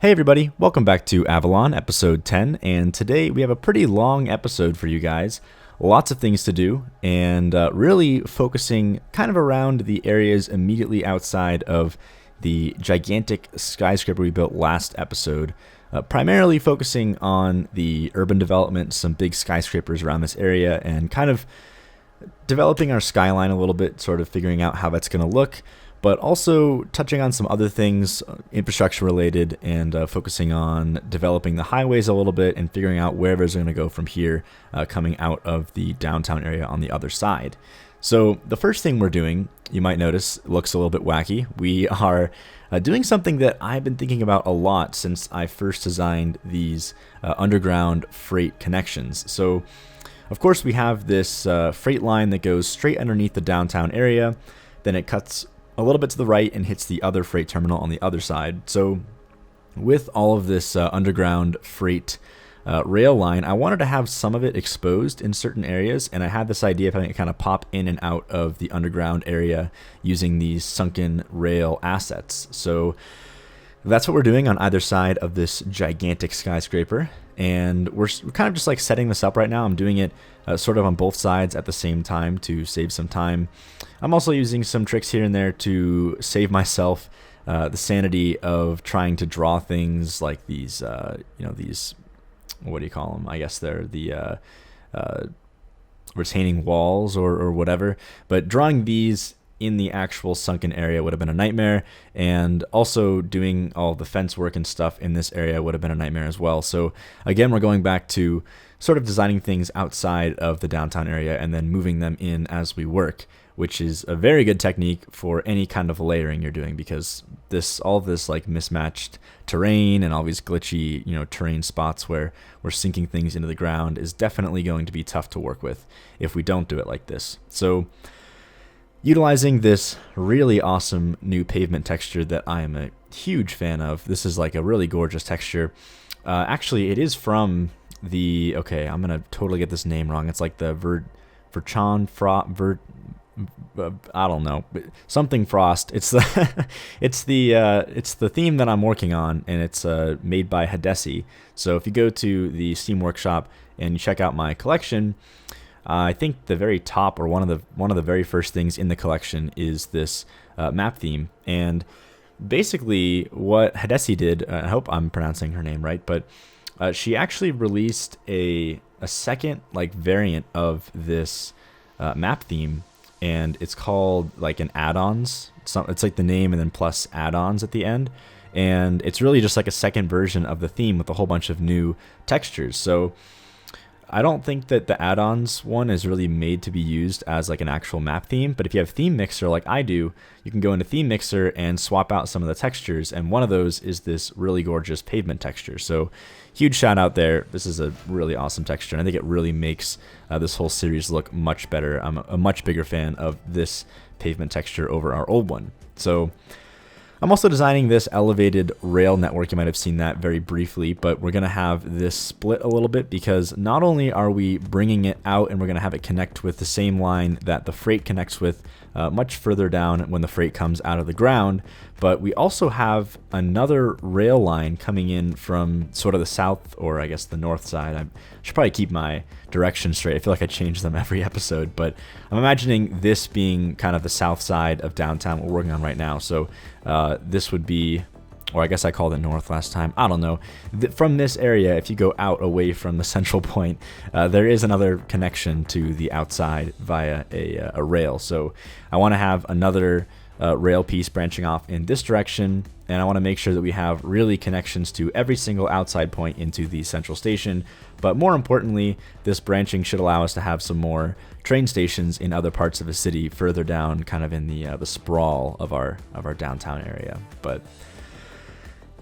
Hey everybody, welcome back to Avalon, episode 10, and today we have a pretty long episode for you guys. Lots of things to do, and really focusing kind of around the areas immediately outside of the gigantic skyscraper we built last episode, primarily focusing on the urban development, some big skyscrapers around this area, and kind of developing our skyline a little bit, sort of figuring out how that's going to look, but also touching on some other things, infrastructure related, and focusing on developing the highways a little bit and figuring out where it's going to go from here, coming out of the downtown area on the other side. So the first thing we're doing, you might notice, looks a little bit wacky. We are doing something that I've been thinking about a lot since I first designed these underground freight connections. So of course we have this freight line that goes straight underneath the downtown area, then it cuts a little bit to the right and hits the other freight terminal on the other side. So with all of this underground freight rail line, I wanted to have some of it exposed in certain areas, and I had this idea of having it kind of pop in and out of the underground area using these sunken rail assets. So that's what we're doing on either side of this gigantic skyscraper, and we're kind of just like setting this up right now. I'm doing it sort of on both sides at the same time to save some time. I'm also using some tricks here and there to save myself the sanity of trying to draw things like these, these, what do you call them? I guess they're the retaining walls or whatever. But drawing these in the actual sunken area would have been a nightmare, and also doing all the fence work and stuff in this area would have been a nightmare as well. So again, we're going back to sort of designing things outside of the downtown area and then moving them in as we work, which is a very good technique for any kind of layering you're doing, because all this like mismatched terrain and all these glitchy, terrain spots where we're sinking things into the ground is definitely going to be tough to work with if we don't do it like this. So utilizing this really awesome new pavement texture that I am a huge fan of. This is like a really gorgeous texture. Actually, it is from the, I'm going to totally get this name wrong. It's like the I don't know, something Frost. It's the it's the theme that I'm working on, and it's made by Hadesi. So if you go to the Steam Workshop and you check out my collection, I think the very top, or one of the very first things in the collection is this map theme. And basically what Hadesi did, I hope I'm pronouncing her name right, but she actually released a second like variant of this map theme, and it's called like an add-ons. It's like the name and then plus add-ons at the end, and it's really just like a second version of the theme with a whole bunch of new textures. So I don't think that the add-ons one is really made to be used as like an actual map theme, but if you have Theme Mixer like I do, you can go into Theme Mixer and swap out some of the textures, and one of those is this really gorgeous pavement texture. So huge shout out there. This is a really awesome texture, and I think it really makes this whole series look much better. I'm a much bigger fan of this pavement texture over our old one. So I'm also designing this elevated rail network. You might have seen that very briefly, but we're going to have this split a little bit, because not only are we bringing it out and we're going to have it connect with the same line that the freight connects with much further down when the freight comes out of the ground, but we also have another rail line coming in from sort of the south, or I guess the north side. I should probably keep my directions straight. I feel like I change them every episode, but I'm imagining this being kind of the south side of downtown we're working on right now. So this would be, or I guess I called it north last time. I don't know. From this area, if you go out away from the central point, there is another connection to the outside via a rail. So I want to have another rail piece branching off in this direction, and I want to make sure that we have really connections to every single outside point into the central station. But more importantly, this branching should allow us to have some more train stations in other parts of the city further down, kind of in the sprawl of our downtown area. But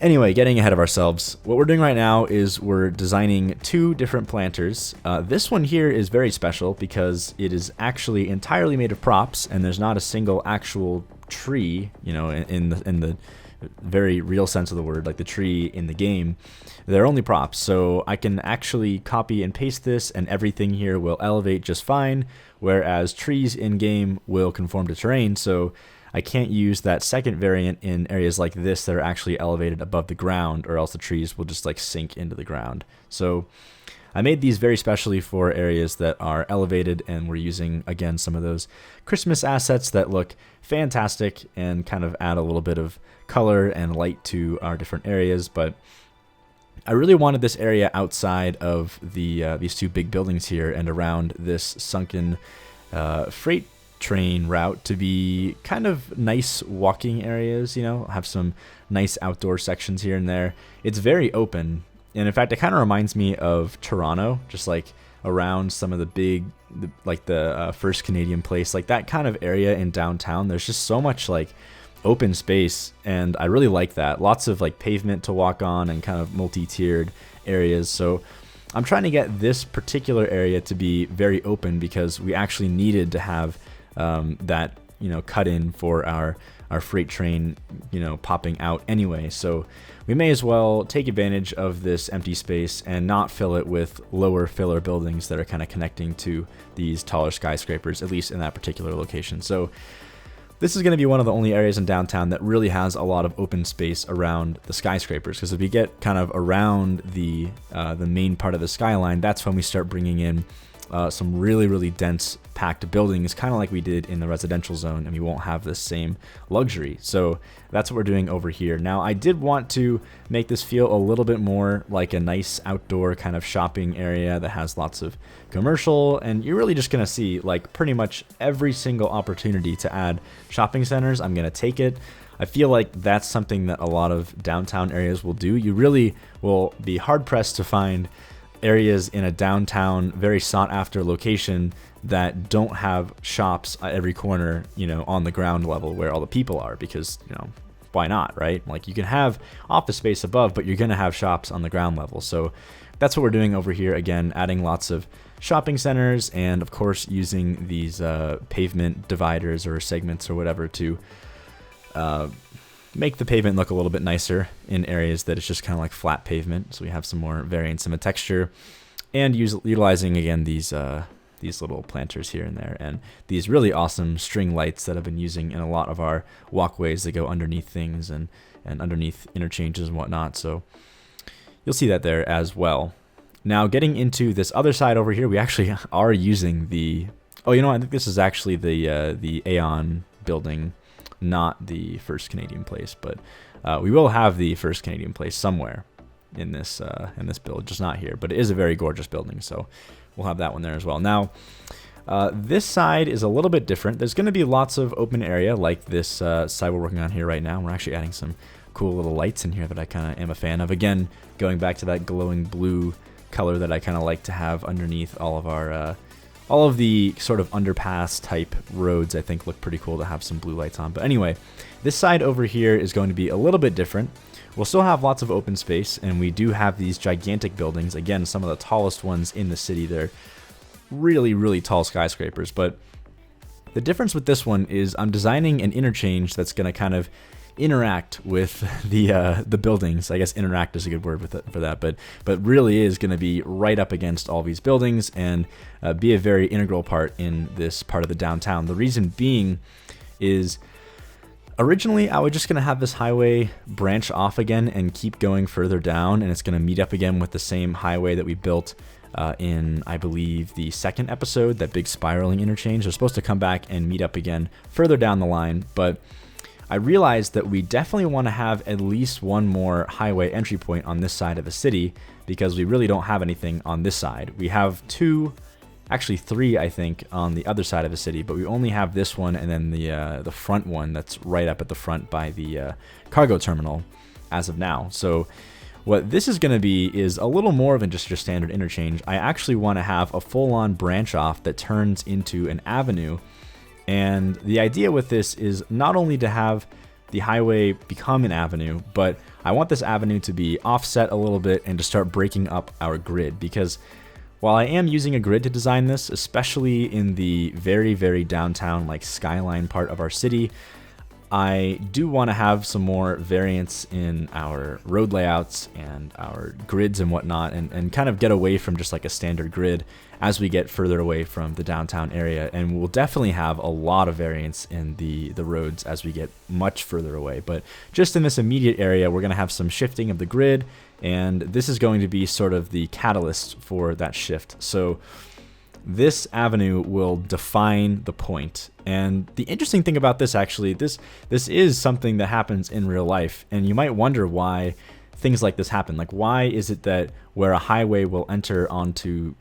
anyway, getting ahead of ourselves, what we're doing right now is we're designing two different planters. This one here is very special because it is actually entirely made of props, and there's not a single actual tree, in the very real sense of the word, like the tree in the game. They're only props, so I can actually copy and paste this, and everything here will elevate just fine, whereas trees in game will conform to terrain. So I can't use that second variant in areas like this that are actually elevated above the ground, or else the trees will just like sink into the ground. So I made these very specially for areas that are elevated, and we're using, again, some of those Christmas assets that look fantastic and kind of add a little bit of color and light to our different areas. But I really wanted this area outside of these two big buildings here and around this sunken freight train route to be kind of nice walking areas, have some nice outdoor sections here and there. It's very open. And in fact, it kind of reminds me of Toronto, just like around some of the big, like the First Canadian Place, like that kind of area in downtown. There's just so much like open space, and I really like that. Lots of like pavement to walk on and kind of multi-tiered areas. So I'm trying to get this particular area to be very open because we actually needed to have that, cut in for our freight train, popping out anyway. So we may as well take advantage of this empty space and not fill it with lower filler buildings that are kind of connecting to these taller skyscrapers, at least in that particular location. So this is going to be one of the only areas in downtown that really has a lot of open space around the skyscrapers, because if we get kind of around the main part of the skyline, that's when we start bringing in some really, really dense packed buildings, kind of like we did in the residential zone, and we won't have the same luxury. So that's what we're doing over here. Now, I did want to make this feel a little bit more like a nice outdoor kind of shopping area that has lots of commercial, and you're really just going to see like pretty much every single opportunity to add shopping centers. I'm going to take it. I feel like that's something that a lot of downtown areas will do. You really will be hard pressed to find areas in a downtown, very sought after location that don't have shops at every corner, on the ground level where all the people are, because, why not, right? Like you can have office space above, but you're going to have shops on the ground level. So that's what we're doing over here. Again, adding lots of shopping centers and of course using these pavement dividers or segments or whatever to make the pavement look a little bit nicer in areas that it's just kind of like flat pavement. So we have some more variance in the texture, and utilizing again these little planters here and there, and these really awesome string lights that I've been using in a lot of our walkways that go underneath things and underneath interchanges and whatnot. So you'll see that there as well. Now getting into this other side over here, we actually are using I think this is actually the Aeon building, not the First Canadian Place, but we will have the First Canadian Place somewhere in this build, just not here. But it is a very gorgeous building, so we'll have that one there as well. Now, this side is a little bit different. There's going to be lots of open area like this side we're working on here right now. We're actually adding some cool little lights in here that I kind of am a fan of. Again, going back to that glowing blue color that I kind of like to have underneath all of our all of the sort of underpass type roads. I think look pretty cool to have some blue lights on. But anyway, this side over here is going to be a little bit different. We'll still have lots of open space, and we do have these gigantic buildings. Again, some of the tallest ones in the city. They're really, really tall skyscrapers. But the difference with this one is I'm designing an interchange that's going to kind of interact with the buildings. I guess interact is a good word for that, but really is going to be right up against all these buildings and be a very integral part in this part of the downtown. The reason being is originally I was just going to have this highway branch off again and keep going further down, and it's going to meet up again with the same highway that we built in, I believe, the second episode, that big spiraling interchange. They're supposed to come back and meet up again further down the line, but I realized that we definitely want to have at least one more highway entry point on this side of the city, because we really don't have anything on this side. We have actually three, I think, on the other side of the city, but we only have this one and then the front one that's right up at the front by the cargo terminal as of now. So what this is going to be is a little more than just your standard interchange. I actually want to have a full-on branch off that turns into an avenue. And the idea with this is not only to have the highway become an avenue, but I want this avenue to be offset a little bit and to start breaking up our grid. Because while I am using a grid to design this, especially in the very, very downtown, like skyline part of our city, I do want to have some more variance in our road layouts and our grids and whatnot, and kind of get away from just like a standard grid as we get further away from the downtown area. And we'll definitely have a lot of variance in the roads as we get much further away. But just in this immediate area, we're going to have some shifting of the grid, and this is going to be sort of the catalyst for that shift. So this avenue will define the point. And the interesting thing about this, actually, this is something that happens in real life. And you might wonder why things like this happen. Like, why is it that where a highway will enter onto,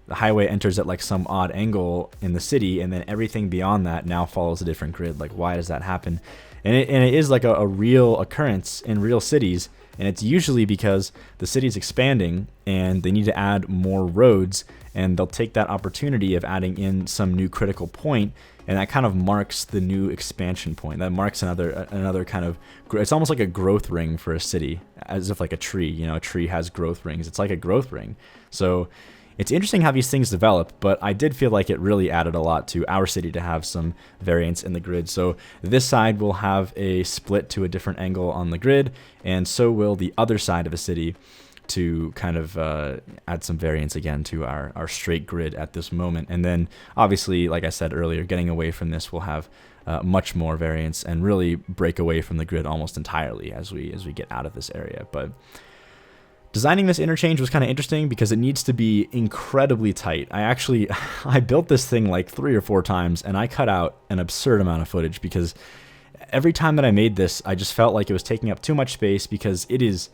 the highway enters at like some odd angle in the city, and then everything beyond that now follows a different grid? Like, why does that happen? And it is like a real occurrence in real cities. And it's usually because the city is expanding and they need to add more roads, and they'll take that opportunity of adding in some new critical point, and that kind of marks the new expansion point. That marks another kind of, it's almost like a growth ring for a city, as if like a tree, a tree has growth rings. It's like a growth ring. So it's interesting how these things develop, but I did feel like it really added a lot to our city to have some variance in the grid. So this side will have a split to a different angle on the grid, and so will the other side of a city, to kind of add some variance again to our straight grid at this moment. And then obviously, like I said earlier, getting away from this will have much more variance and really break away from the grid almost entirely as we get out of this area. But designing this interchange was kind of interesting because it needs to be incredibly tight. I built this thing like 3 or 4 times, and I cut out an absurd amount of footage because every time that I made this, I just felt like it was taking up too much space, because it is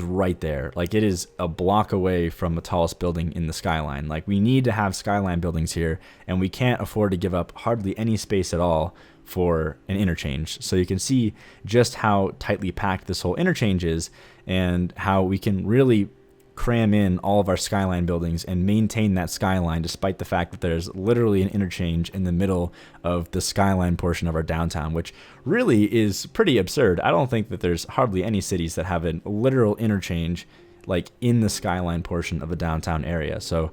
right there. Like, it is a block away from the tallest building in the skyline. Like, we need to have skyline buildings here, and we can't afford to give up hardly any space at all for an interchange. So you can see just how tightly packed this whole interchange is, and how we can really cram in all of our skyline buildings and maintain that skyline despite the fact that there's literally an interchange in the middle of the skyline portion of our downtown, which really is pretty absurd. I don't think that there's hardly any cities that have a literal interchange like in the skyline portion of a downtown area. So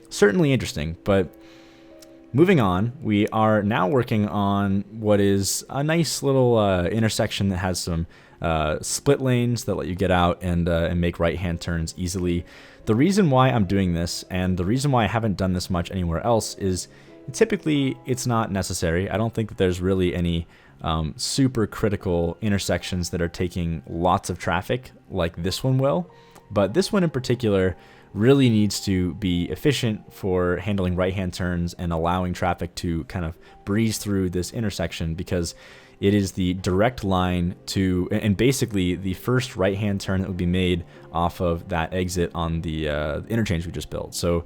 certainly interesting. But moving on, we are now working on what is a nice little intersection that has some split lanes that let you get out and make right-hand turns easily. The reason why I'm doing this, and the reason why I haven't done this much anywhere else, is typically it's not necessary. I don't think that there's really any super critical intersections that are taking lots of traffic like this one will. But this one in particular really needs to be efficient for handling right-hand turns and allowing traffic to kind of breeze through this intersection, because it is the direct line to, and basically the first right-hand turn that would be made off of that exit on the interchange we just built. So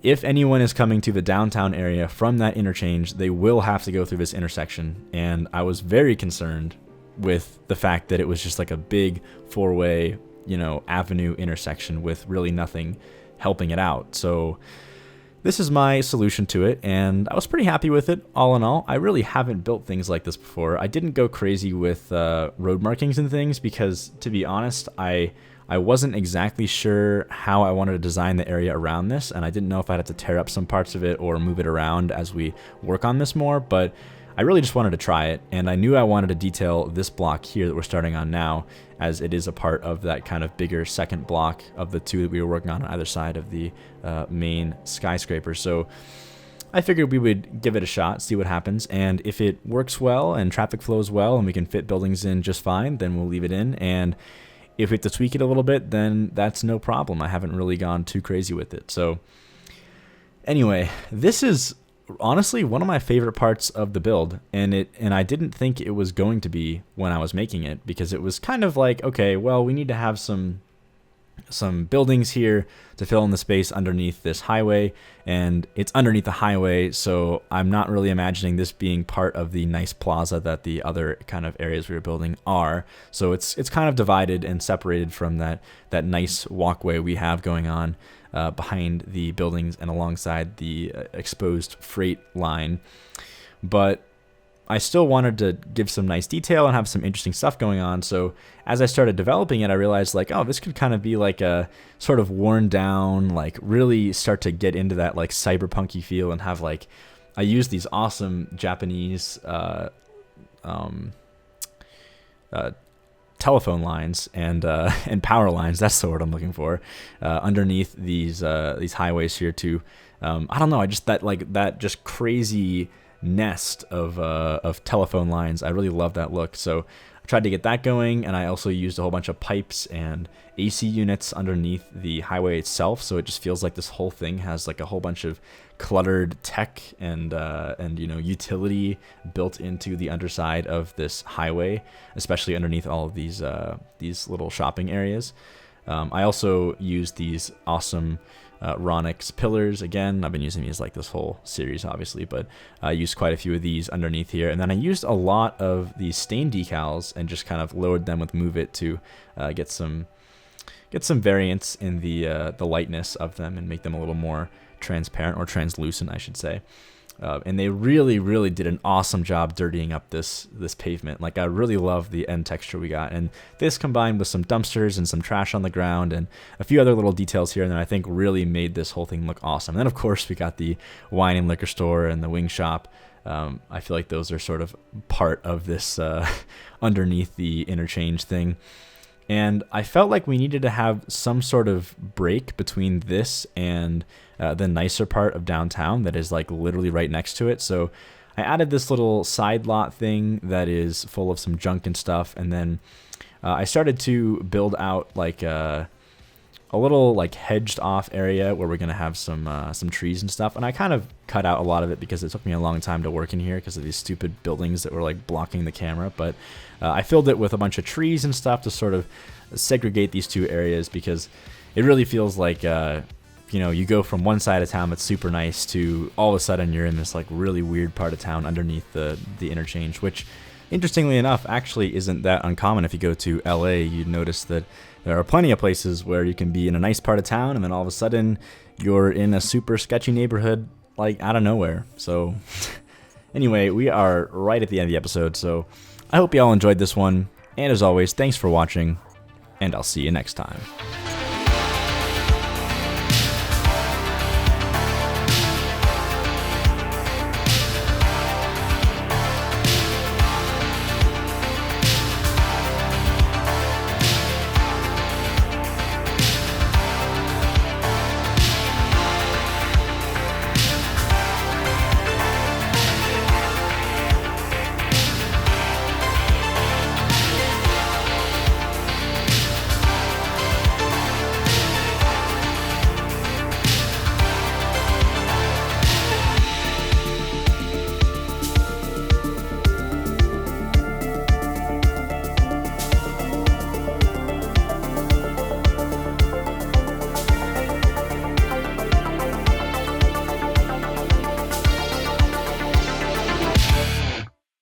if anyone is coming to the downtown area from that interchange, they will have to go through this intersection. And I was very concerned with the fact that it was just like a big 4-way, avenue intersection with really nothing helping it out. So this is my solution to it, and I was pretty happy with it, all in all. I really haven't built things like this before. I didn't go crazy with road markings and things because, to be honest, I wasn't exactly sure how I wanted to design the area around this, and I didn't know if I'd have to tear up some parts of it or move it around as we work on this more, but I really just wanted to try it, and I knew I wanted to detail this block here that we're starting on now, as it is a part of that kind of bigger second block of the 2 that we were working on either side of the main skyscraper. So I figured we would give it a shot, see what happens, and if it works well and traffic flows well and we can fit buildings in just fine, then we'll leave it in. And if we have to tweak it a little bit, then that's no problem. I haven't really gone too crazy with it. So anyway, this is honestly one of my favorite parts of the build, and I didn't think it was going to be when I was making it, because it was kind of like, okay, well, we need to have some buildings here to fill in the space underneath this highway, and it's underneath the highway, so I'm not really imagining this being part of the nice plaza that the other kind of areas we were building are. So it's kind of divided and separated from that nice walkway we have going on behind the buildings and alongside the exposed freight line. But I still wanted to give some nice detail and have some interesting stuff going on. So as I started developing it, I realized like, oh, this could kind of be like a sort of worn down, like really start to get into that like cyberpunky feel, and have like, I use these awesome Japanese telephone lines and and power lines. That's the word I'm looking for. Underneath these highways here too. I don't know. I just that just crazy nest of telephone lines. I really love that look. So I tried to get that going, and I also used a whole bunch of pipes and AC units underneath the highway itself. So it just feels like this whole thing has like a whole bunch of cluttered tech and utility built into the underside of this highway, especially underneath all of these little shopping areas. I also used these awesome Ronix pillars. Again, I've been using these like this whole series, obviously, but I used quite a few of these underneath here. And then I used a lot of these stain decals and just kind of lowered them with Move It to get some variance in the lightness of them and make them a little more transparent, or translucent, I should say. And they really, really did an awesome job dirtying up this pavement. Like, I really love the end texture we got. And this, combined with some dumpsters and some trash on the ground and a few other little details here and there, I think really made this whole thing look awesome. And then, of course, we got the wine and liquor store and the wing shop. I feel like those are sort of part of this underneath the interchange thing. And I felt like we needed to have some sort of break between this and the nicer part of downtown that is like literally right next to it. So I added this little side lot thing that is full of some junk and stuff. And then I started to build out like a little like hedged off area where we're going to have some trees and stuff. And I kind of cut out a lot of it because it took me a long time to work in here because of these stupid buildings that were like blocking the camera. But I filled it with a bunch of trees and stuff to sort of segregate these two areas, because it really feels like, you go from one side of town that's super nice to all of a sudden you're in this like really weird part of town underneath the interchange, which interestingly enough actually isn't that uncommon. If you go to LA, you'd notice that there are plenty of places where you can be in a nice part of town and then all of a sudden you're in a super sketchy neighborhood like out of nowhere. So anyway, we are right at the end of the episode, so I hope you all enjoyed this one. And as always, thanks for watching, and I'll see you next time.